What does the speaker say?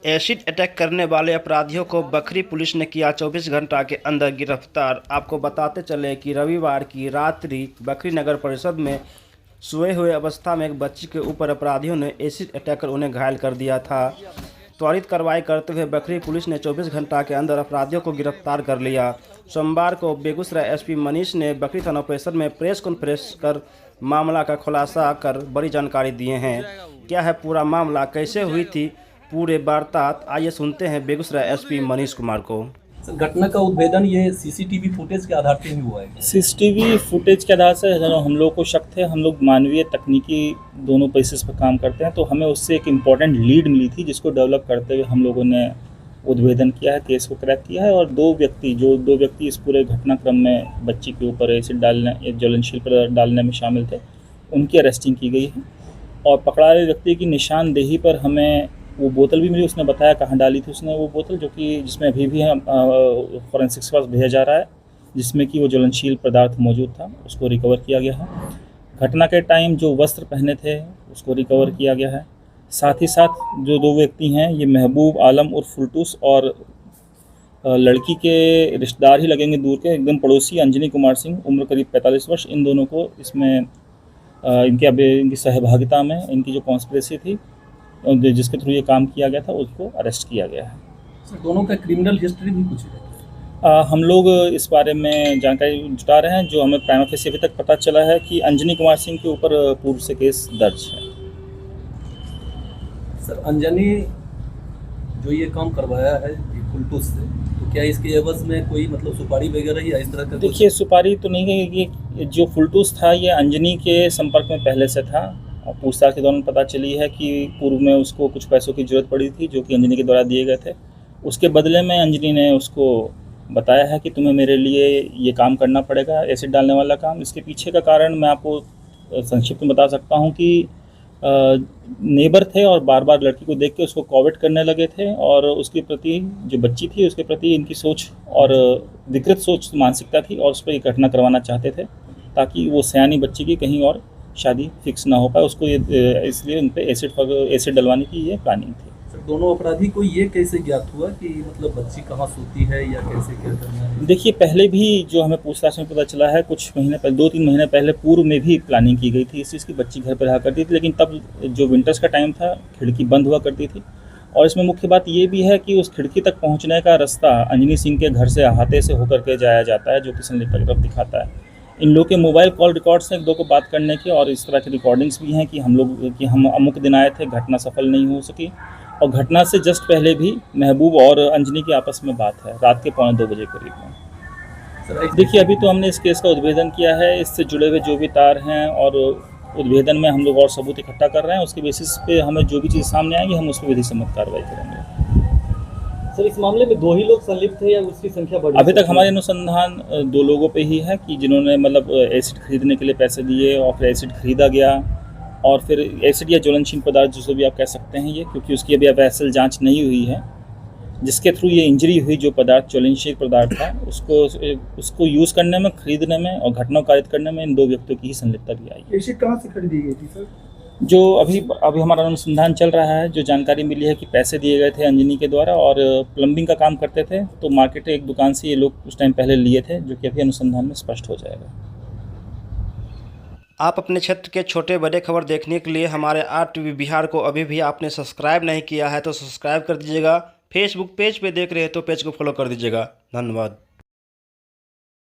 Acid attack करने वाले अपराधियों को बखरी पुलिस ने किया 24 घंटा के अंदर गिरफ्तार। आपको बताते चले कि रविवार की रात्रि बखरी नगर परिषद में सोए हुए अवस्था में एक बच्ची के ऊपर अपराधियों ने एसिड अटैक कर उन्हें घायल कर दिया था। त्वरित कार्रवाई करते हुए बखरी पुलिस ने 24 घंटा के अंदर अपराधियों को गिरफ्तार कर लिया। सोमवार को बेगूसराय एसपी मनीष ने बखरी थाना परिसर में प्रेस कॉन्फ्रेंस कर मामला का खुलासा कर बड़ी जानकारी दिए हैं। क्या है पूरा मामला, कैसे हुई थी पूरे वारदात, आइए सुनते हैं बेगूसराय एसपी मनीष कुमार को। सर, घटना का उद्भेदन ये सीसीटीवी फुटेज के आधार पर ही हुआ है। सीसीटीवी फुटेज के आधार से हम लोग को शक थे। हम लोग मानवीय तकनीकी दोनों बेसिस पर काम करते हैं, तो हमें उससे एक इम्पॉर्टेंट लीड मिली थी जिसको डेवलप करते हुए हम लोगों ने उद्भेदन किया है, केस को क्रैक किया है। और दो व्यक्ति इस पूरे घटनाक्रम में बच्ची के ऊपर एसिड डालने, ज्वलनशील पदार्थ डालने में शामिल थे, उनकी अरेस्टिंग की गई है। और पकड़ा हुए व्यक्ति की निशानदेही पर हमें वो बोतल भी मिली। उसने बताया कहाँ डाली थी उसने वो बोतल, जो कि जिसमें अभी भी फॉरेंसिक्स के पास भेजा जा रहा है, जिसमें कि वो ज्वलनशील पदार्थ मौजूद था, उसको रिकवर किया गया है। घटना के टाइम जो वस्त्र पहने थे उसको रिकवर किया गया है। साथ ही साथ जो दो व्यक्ति हैं, ये महबूब आलम और फुलटूस और लड़की के रिश्तेदार ही लगेंगे दूर के, एकदम पड़ोसी अंजनी कुमार सिंह, उम्र करीब 45 वर्ष। इन दोनों को इसमें इनकी सहभागिता में इनकी जो कॉन्स्पिरेसी थी जिसके थ्रू ये काम किया गया था, उसको अरेस्ट किया गया है। सर, दोनों का क्रिमिनल हिस्ट्री भी कुछ है? हम लोग इस बारे में जानकारी जुटा रहे हैं। जो हमें प्राइमा फेसी अभी तक पता चला है कि अंजनी कुमार सिंह के ऊपर पूर्व से केस दर्ज है। सर, अंजनी जो ये काम करवाया है फुलटूस से, तो क्या इसके एवज में कोई मतलब सुपारी वगैरह या इस तरह का? देखिए, सुपारी तो नहीं है। ये जो फुलटूस था ये अंजनी के संपर्क में पहले से था। और पूछताछ के दौरान पता चली है कि पूर्व में उसको कुछ पैसों की ज़रूरत पड़ी थी जो कि अंजनी के द्वारा दिए गए थे। उसके बदले में अंजनी ने उसको बताया है कि तुम्हें मेरे लिए ये काम करना पड़ेगा, एसिड डालने वाला काम। इसके पीछे का कारण मैं आपको संक्षिप्त में बता सकता हूँ कि नेबर थे और बार बार लड़की को देख के उसको कॉवेट करने लगे थे, और उसके प्रति जो बच्ची थी उसके प्रति इनकी सोच और विकृत सोच मानसिकता थी, और उस पर ये घटना करवाना चाहते थे ताकि वो सयानी बच्ची की कहीं और शादी फिक्स ना हो पाए। उसको ये इसलिए उन पर एसिड डलवाने की ये प्लानिंग थी। सर, दोनों अपराधी को ये कैसे ज्ञात हुआ कि मतलब बच्ची कहाँ सोती है या कैसे क्या करना है? देखिए, पहले भी जो हमें पूछताछ में पता चला है, कुछ महीने पहले, 2-3 महीने पहले पूर्व में भी प्लानिंग की गई थी इस चीज़ की। बच्ची घर पर रहा करती थी, लेकिन तब जो विंटर्स का टाइम था, खिड़की बंद हुआ करती थी। और इसमें मुख्य बात ये भी है कि उस खिड़की तक पहुँचने का रास्ता अंजनी सिंह के घर से अहाते से होकर के जाया जाता है, जो कि संलिप्त की तरफ दिखाता है। इन लोग के मोबाइल कॉल रिकॉर्ड्स हैं एक दो को बात करने के, और इस तरह की रिकॉर्डिंग्स भी हैं कि हम अमुक दिन आए थे, घटना सफल नहीं हो सकी। और घटना से जस्ट पहले भी महबूब और अंजनी की आपस में बात है, रात के 1:45 बजे करीब में। देखिए, अभी तो हमने इस केस का उद्भेदन किया है। इससे जुड़े हुए जो भी तार हैं और उद्भेदन में हम लोग और सबूत इकट्ठा कर रहे हैं। उसके बेसिस पे हमें जो भी चीज़ सामने आएगी हम उस पर विधि सम्मत कार्रवाई करेंगे। सर, इस मामले में 2 ही लोग संलिप्त थे या उसकी संख्या बढ़ी? अभी तक हमारे अनुसंधान 2 लोगों पे ही है कि जिन्होंने मतलब एसिड खरीदने के लिए पैसे दिए और फिर एसिड खरीदा गया, और फिर एसिड या ज्वलनशील पदार्थ जिसको भी आप कह सकते हैं ये, क्योंकि उसकी अभी एफएसएल जांच नहीं हुई है, जिसके थ्रू ये इंजरी हुई, जो पदार्थ ज्वलनशील पदार्थ था उसको यूज़ करने में, खरीदने में और घटना कारित करने में इन 2 व्यक्तियों की ही संलिप्तता भी आई है। एसिड कहाँ से खरीदी गई थी सर? जो अभी हमारा अनुसंधान चल रहा है, जो जानकारी मिली है कि पैसे दिए गए थे अंजनी के द्वारा, और प्लम्बिंग का काम करते थे, तो मार्केट एक दुकान से ये लोग उस टाइम पहले लिए थे, जो कि अभी अनुसंधान में स्पष्ट हो जाएगा। आप अपने क्षेत्र के छोटे बड़े खबर देखने के लिए हमारे RTV बिहार को अभी भी आपने सब्सक्राइब नहीं किया है तो सब्सक्राइब कर दीजिएगा। फेसबुक पेज पे देख रहे हैं तो पेज को फॉलो कर दीजिएगा। धन्यवाद।